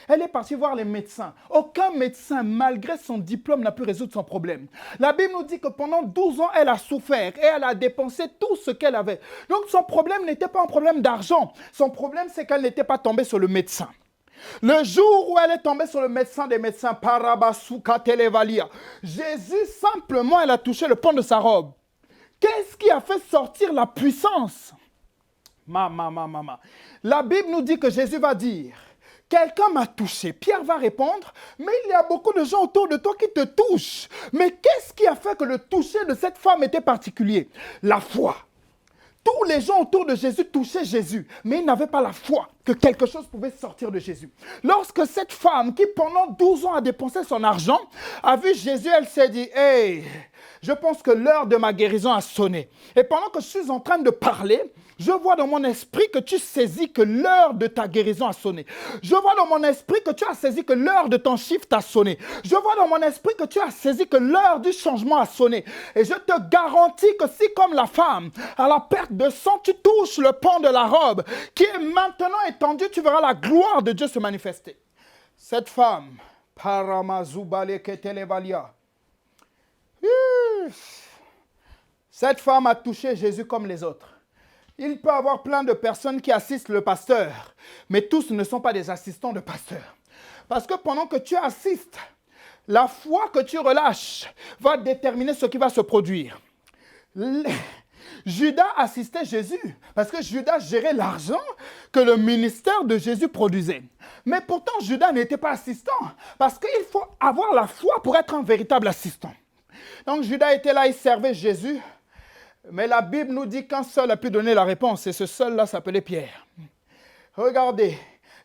elle est partie voir les médecins. Aucun médecin, malgré son diplôme, n'a pu résoudre son problème. La Bible nous dit que pendant 12 ans, elle a souffert et elle a dépensé tout ce qu'elle avait. Donc son problème n'était pas un problème d'argent. Son problème, c'est qu'elle n'était pas tombée sur le médecin. Le jour où elle est tombée sur le médecin des médecins, Parabasuka Televalia, Jésus, simplement, elle a touché le pan de sa robe. Qu'est-ce qui a fait sortir la puissance? La Bible nous dit que Jésus va dire... Quelqu'un m'a touché. Pierre va répondre, mais il y a beaucoup de gens autour de toi qui te touchent. Mais qu'est-ce qui a fait que le toucher de cette femme était particulier? La foi. Tous les gens autour de Jésus touchaient Jésus, mais ils n'avaient pas la foi que quelque chose pouvait sortir de Jésus. Lorsque cette femme, qui pendant 12 ans a dépensé son argent, a vu Jésus, elle s'est dit, « Hey, je pense que l'heure de ma guérison a sonné. » Et pendant que je suis en train de parler, je vois dans mon esprit que tu saisis que l'heure de ta guérison a sonné. Je vois dans mon esprit que tu as saisi que l'heure de ton shift a sonné. Je vois dans mon esprit que tu as saisi que l'heure du changement a sonné. Et je te garantis que si, comme la femme, à la perte de sang, tu touches le pan de la robe, qui est maintenant étendu, tu verras la gloire de Dieu se manifester. Cette femme, cette femme a touché Jésus comme les autres. Il peut y avoir plein de personnes qui assistent le pasteur, mais tous ne sont pas des assistants de pasteur. Parce que pendant que tu assistes, la foi que tu relâches va déterminer ce qui va se produire. Judas assistait Jésus, parce que Judas gérait l'argent que le ministère de Jésus produisait. Mais pourtant, Judas n'était pas assistant, parce qu'il faut avoir la foi pour être un véritable assistant. Donc Judas était là, il servait Jésus. Mais la Bible nous dit qu'un seul a pu donner la réponse, et ce seul-là s'appelait Pierre. Regardez,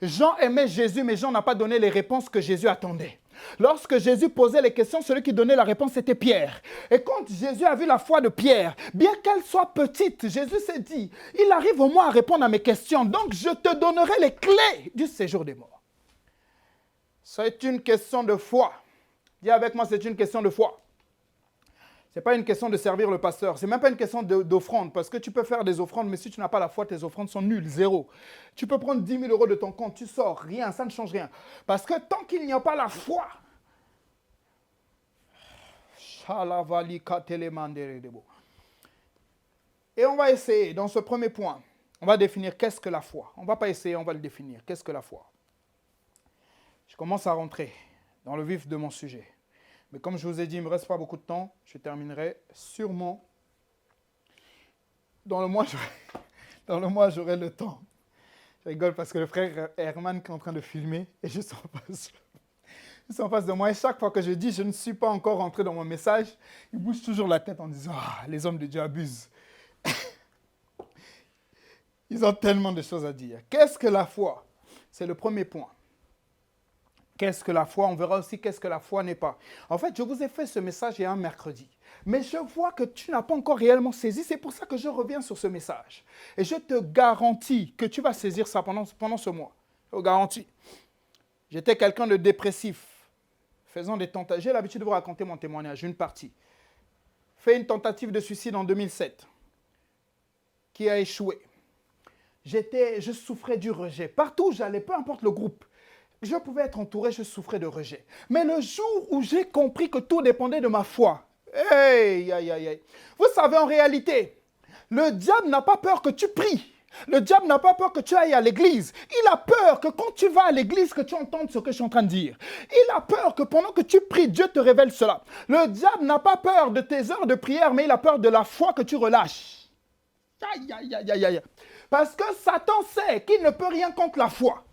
Jean aimait Jésus, mais Jean n'a pas donné les réponses que Jésus attendait. Lorsque Jésus posait les questions, celui qui donnait la réponse, c'était Pierre. Et quand Jésus a vu la foi de Pierre, bien qu'elle soit petite, Jésus s'est dit, il arrive au moins à répondre à mes questions, donc je te donnerai les clés du séjour des morts. C'est une question de foi. Dis avec moi, c'est une question de foi. Ce n'est pas une question de servir le pasteur. Ce n'est même pas une question d'offrande. Parce que tu peux faire des offrandes, mais si tu n'as pas la foi, tes offrandes sont nulles, zéro. Tu peux prendre 10 000 € de ton compte, tu sors, rien, ça ne change rien. Parce que tant qu'il n'y a pas la foi, et on va essayer, dans ce premier point, on va définir qu'est-ce que la foi. On ne va pas essayer, on va le définir. Qu'est-ce que la foi? Je commence à rentrer dans le vif de mon sujet. Mais comme je vous ai dit, il ne me reste pas beaucoup de temps. Je terminerai sûrement. Dans le mois, j'aurai le temps. Je rigole parce que le frère Herman qui est en train de filmer est juste en face de moi. Et chaque fois que je dis, je ne suis pas encore rentré dans mon message, il bouge toujours la tête en disant, ah, les hommes de Dieu abusent. Ils ont tellement de choses à dire. Qu'est-ce que la foi? C'est le premier point. Qu'est-ce que la foi? On verra aussi qu'est-ce que la foi n'est pas. En fait, je vous ai fait ce message il y a un mercredi. Mais je vois que tu n'as pas encore réellement saisi. C'est pour ça que je reviens sur ce message. Et je te garantis que tu vas saisir ça pendant ce mois. Je te garantis. J'étais quelqu'un de dépressif. Faisant des tentatives. J'ai l'habitude de vous raconter mon témoignage, une partie. Fait une tentative de suicide en 2007 qui a échoué. Je souffrais du rejet. Partout où j'allais, peu importe le groupe, je pouvais être entouré, je souffrais de rejet. Mais le jour où j'ai compris que tout dépendait de ma foi, vous savez, en réalité, le diable n'a pas peur que tu pries. Le diable n'a pas peur que tu ailles à l'église. Il a peur que quand tu vas à l'église, que tu entendes ce que je suis en train de dire. Il a peur que pendant que tu pries, Dieu te révèle cela. Le diable n'a pas peur de tes heures de prière, mais il a peur de la foi que tu relâches. Parce que Satan sait qu'il ne peut rien contre la foi.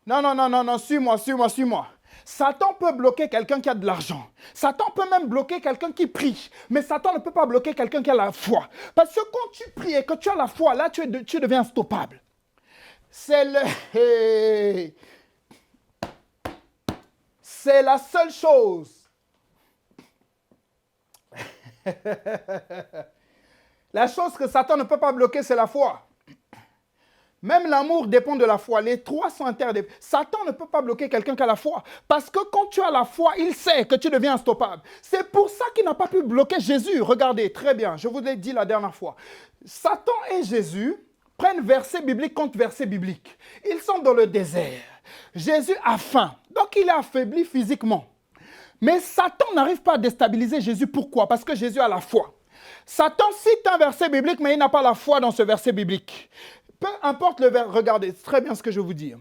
Non, suis-moi. Satan peut bloquer quelqu'un qui a de l'argent. Satan peut même bloquer quelqu'un qui prie. Mais Satan ne peut pas bloquer quelqu'un qui a la foi. Parce que quand tu pries et que tu as la foi, là, tu deviens unstoppable. C'est la seule chose. La chose que Satan ne peut pas bloquer, c'est la foi. Même l'amour dépend de la foi. Les trois sont interdépendants. Satan ne peut pas bloquer quelqu'un qui a la foi. Parce que quand tu as la foi, il sait que tu deviens unstoppable. C'est pour ça qu'il n'a pas pu bloquer Jésus. Regardez, très bien, je vous l'ai dit la dernière fois. Satan et Jésus prennent verset biblique contre verset biblique. Ils sont dans le désert. Jésus a faim. Donc il est affaibli physiquement. Mais Satan n'arrive pas à déstabiliser Jésus. Pourquoi? Parce que Jésus a la foi. Satan cite un verset biblique, mais il n'a pas la foi dans ce verset biblique. Peu importe le verset, regardez, c'est très bien ce que je vais vous dire.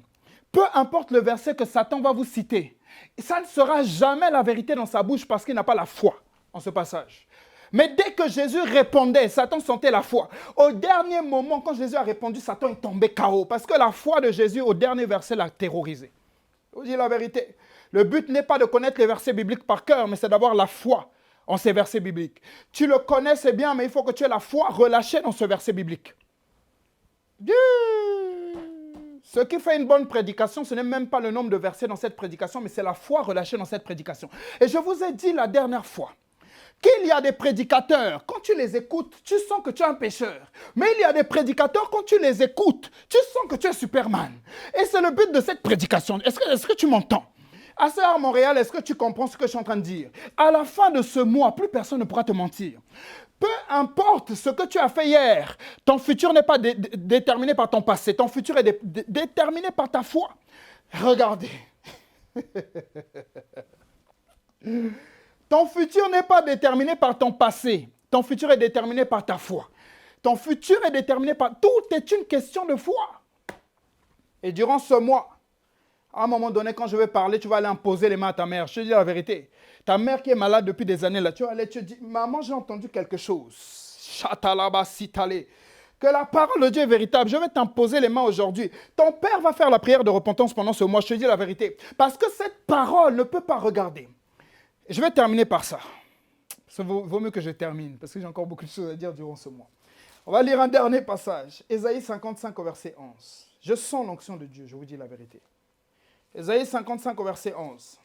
Peu importe le verset que Satan va vous citer, ça ne sera jamais la vérité dans sa bouche parce qu'il n'a pas la foi en ce passage. Mais dès que Jésus répondait, Satan sentait la foi. Au dernier moment, quand Jésus a répondu, Satan est tombé KO parce que la foi de Jésus au dernier verset l'a terrorisé. Je vous dis la vérité. Le but n'est pas de connaître les versets bibliques par cœur, mais c'est d'avoir la foi en ces versets bibliques. Tu le connais, c'est bien, mais il faut que tu aies la foi relâchée dans ce verset biblique. Ce qui fait une bonne prédication, ce n'est même pas le nombre de versets dans cette prédication, mais c'est la foi relâchée dans cette prédication. Et je vous ai dit la dernière fois qu'il y a des prédicateurs, quand tu les écoutes, tu sens que tu es un pécheur. Mais il y a des prédicateurs, quand tu les écoutes, tu sens que tu es Superman. Et c'est le but de cette prédication. Est-ce que tu m'entends? ACR Montréal, est-ce que tu comprends ce que je suis en train de dire? À la fin de ce mois, plus personne ne pourra te mentir. Peu importe ce que tu as fait hier, ton futur n'est pas déterminé par ton passé. Ton futur est déterminé par ta foi. Regardez. Ton futur n'est pas déterminé par ton passé. Ton futur est déterminé par ta foi. Ton futur est déterminé par... Tout est une question de foi. Et durant ce mois, à un moment donné, quand je vais parler, tu vas aller imposer les mains à ta mère. Je te dis la vérité. Ta mère qui est malade depuis des années, là, tu vas aller te dire, maman, j'ai entendu quelque chose. Chatalaba sitale. Que la parole de Dieu est véritable. Je vais t'imposer les mains aujourd'hui. Ton père va faire la prière de repentance pendant ce mois. Je te dis la vérité. Parce que cette parole ne peut pas regarder. Je vais terminer par ça. Ça vaut mieux que je termine, parce que j'ai encore beaucoup de choses à dire durant ce mois. On va lire un dernier passage. Ésaïe 55 au verset 11. Je sens l'onction de Dieu, je vous dis la vérité. Ésaïe 55 au verset 11.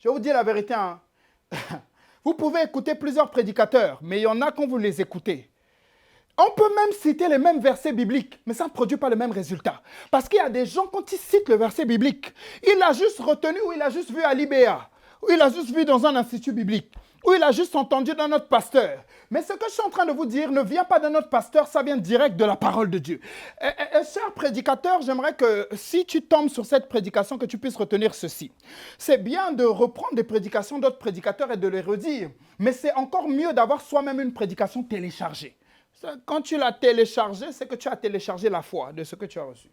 Je vais vous dire la vérité. Hein. Vous pouvez écouter plusieurs prédicateurs, mais il y en a quand vous les écoutez. On peut même citer les mêmes versets bibliques, mais ça ne produit pas le même résultat. Parce qu'il y a des gens, quand ils citent le verset biblique, il l'a juste retenu ou il l'a juste vu à l'IBA, ou il l'a juste vu dans un institut biblique, ou il a juste entendu d'un autre pasteur. Mais ce que je suis en train de vous dire ne vient pas d'un autre pasteur, ça vient direct de la parole de Dieu. Cher prédicateur, j'aimerais que si tu tombes sur cette prédication, que tu puisses retenir ceci. C'est bien de reprendre des prédications d'autres prédicateurs et de les redire, mais c'est encore mieux d'avoir soi-même une prédication téléchargée. Quand tu l'as téléchargée, c'est que tu as téléchargé la foi de ce que tu as reçu.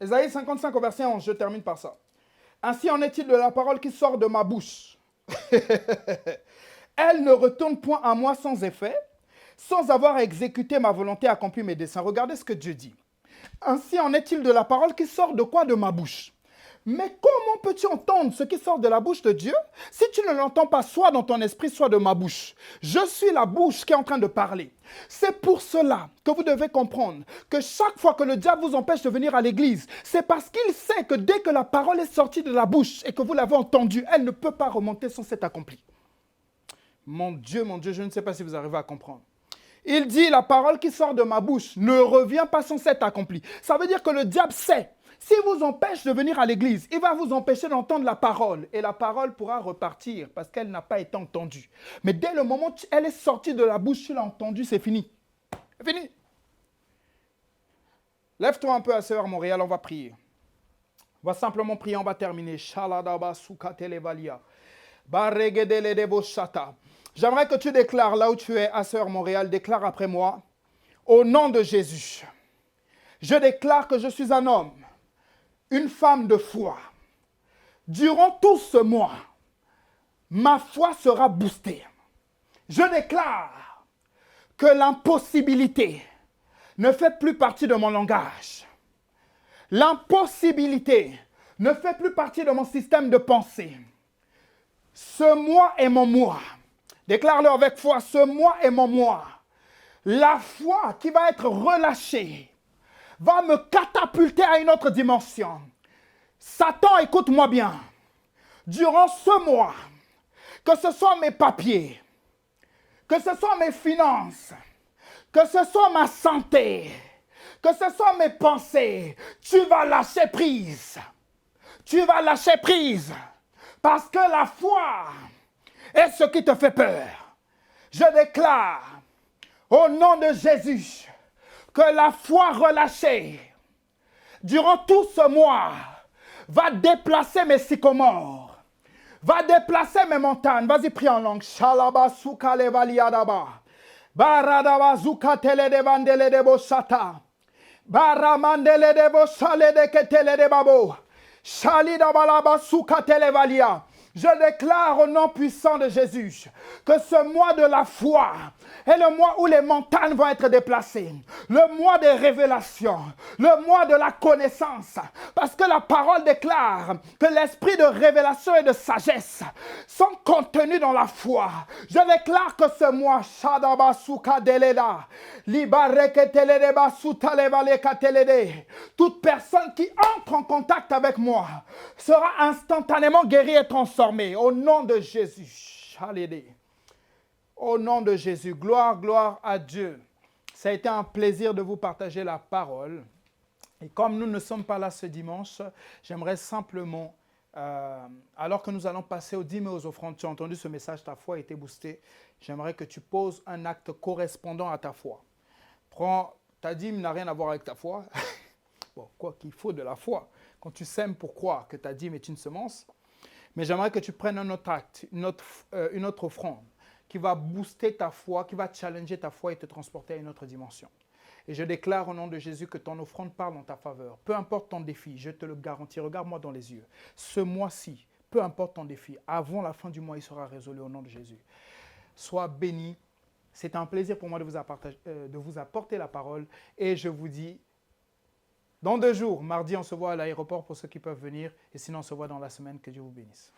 Ésaïe 55 au verset 11, je termine par ça. Ainsi en est-il de la parole qui sort de ma bouche. Elle ne retourne point à moi sans effet, sans avoir exécuté ma volonté, accompli mes desseins. Regardez ce que Dieu dit. Ainsi en est-il de la parole qui sort de quoi? De ma bouche. Mais comment peux-tu entendre ce qui sort de la bouche de Dieu si tu ne l'entends pas soit dans ton esprit, soit de ma bouche? Je suis la bouche qui est en train de parler. C'est pour cela que vous devez comprendre que chaque fois que le diable vous empêche de venir à l'église, c'est parce qu'il sait que dès que la parole est sortie de la bouche et que vous l'avez entendue, elle ne peut pas remonter sans s'être accomplie. Mon Dieu, je ne sais pas si vous arrivez à comprendre. Il dit, la parole qui sort de ma bouche ne revient pas sans s'être accomplie. Ça veut dire que le diable sait. S'il vous empêche de venir à l'église, il va vous empêcher d'entendre la parole. Et la parole pourra repartir parce qu'elle n'a pas été entendue. Mais dès le moment où elle est sortie de la bouche, tu l'as entendue, c'est fini. C'est fini. Lève-toi un peu à Sœur Montréal, on va prier. On va simplement prier, on va terminer. J'aimerais que tu déclares là où tu es à Sœur Montréal, déclare après moi. Au nom de Jésus, je déclare que je suis un homme, une femme de foi. Durant tout ce mois, ma foi sera boostée. Je déclare que l'impossibilité ne fait plus partie de mon langage. L'impossibilité ne fait plus partie de mon système de pensée. Ce mois est mon mois. Déclare-le avec foi, ce mois est mon mois. La foi qui va être relâchée va me catapulter à une autre dimension. Satan, écoute-moi bien. Durant ce mois, que ce soit mes papiers, que ce soit mes finances, que ce soit ma santé, que ce soit mes pensées, tu vas lâcher prise. Tu vas lâcher prise. Parce que la foi est ce qui te fait peur. Je déclare au nom de Jésus que la foi relâchée durant tout ce mois va déplacer mes sycomores, va déplacer mes montagnes. Vas-y, prie en langue. Shalaba sukale valiadaba. Baradaba zukatele de bandele de bosata. Baramandele de bosale de ketele de babo. Shalidabalaba sukatele valia. Je déclare au nom puissant de Jésus que ce mois de la foi est le mois où les montagnes vont être déplacées. Le mois des révélations, le mois de la connaissance. Parce que la parole déclare que l'esprit de révélation et de sagesse sont contenus dans la foi. Je déclare que ce mois, toute personne qui entre en contact avec moi sera instantanément guérie et transformée. Au nom de Jésus. Au nom de Jésus. Gloire, gloire à Dieu. Ça a été un plaisir de vous partager la parole. Et comme nous ne sommes pas là ce dimanche, j'aimerais simplement, alors que nous allons passer aux dîmes et aux offrandes, tu as entendu ce message, ta foi a été boostée. J'aimerais que tu poses un acte correspondant à ta foi. Ta dîme n'a rien à voir avec ta foi. Bon, quoi qu'il faut de la foi. Quand tu sèmes pour croire que ta dîme est une semence, mais j'aimerais que tu prennes un autre acte, une autre offrande qui va booster ta foi, qui va challenger ta foi et te transporter à une autre dimension. Et je déclare au nom de Jésus que ton offrande parle en ta faveur. Peu importe ton défi, je te le garantis, regarde-moi dans les yeux. Ce mois-ci, peu importe ton défi, avant la fin du mois, il sera résolu au nom de Jésus. Sois béni. C'est un plaisir pour moi de vous apporter la parole. Et je vous dis, dans 2 jours, mardi, on se voit à l'aéroport pour ceux qui peuvent venir. Et sinon, on se voit dans la semaine. Que Dieu vous bénisse.